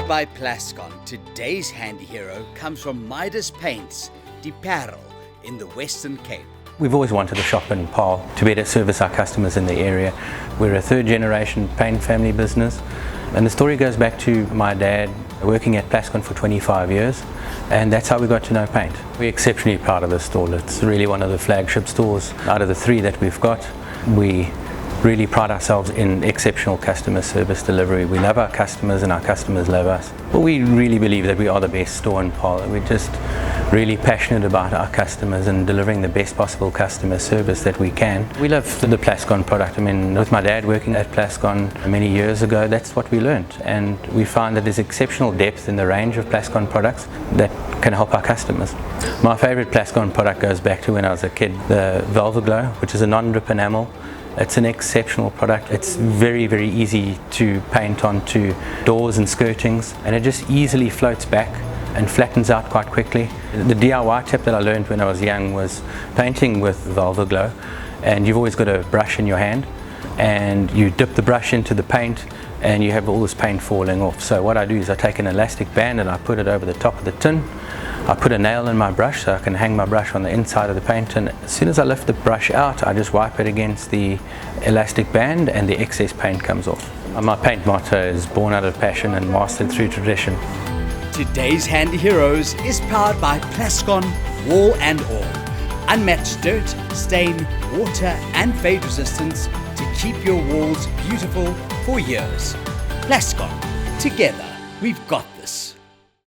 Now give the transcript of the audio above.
Powered by Plascon, today's handy hero comes from Midas Paints Paarl in the Western Cape. We've always wanted a shop in Paarl to better service our customers in the area. We're a third generation paint family business, and the story goes back to my dad working at Plascon for 25 years, and that's how we got to know paint. We're exceptionally proud of this store. It's really one of the flagship stores out of the three that we've got. We really pride ourselves in exceptional customer service delivery. We love our customers and our customers love us. But we really believe that we are the best store in Paarl. We're just really passionate about our customers and delivering the best possible customer service that we can. We love the Plascon product. I mean, with my dad working at Plascon many years ago, that's what we learned, and we find that there's exceptional depth in the range of Plascon products that can help our customers. My favorite Plascon product goes back to when I was a kid, the Velveglow, which is a non-drip enamel. It's an exceptional product. It's very, very easy to paint onto doors and skirtings, and it just easily floats back and flattens out quite quickly. The DIY tip that I learned when I was young was painting with Velveglow, and you've always got a brush in your hand, and you dip the brush into the paint and you have all this paint falling off. So what I do is I take an elastic band and I put it over the top of the tin. I put a nail in my brush so I can hang my brush on the inside of the paint, and as soon as I lift the brush out, I just wipe it against the elastic band and the excess paint comes off. My paint motto is born out of passion and mastered through tradition. Today's Handy Heroes is powered by Plascon Wall and All. Unmatched dirt, stain, water and fade resistance to keep your walls beautiful for years. Plascon, together we've got this.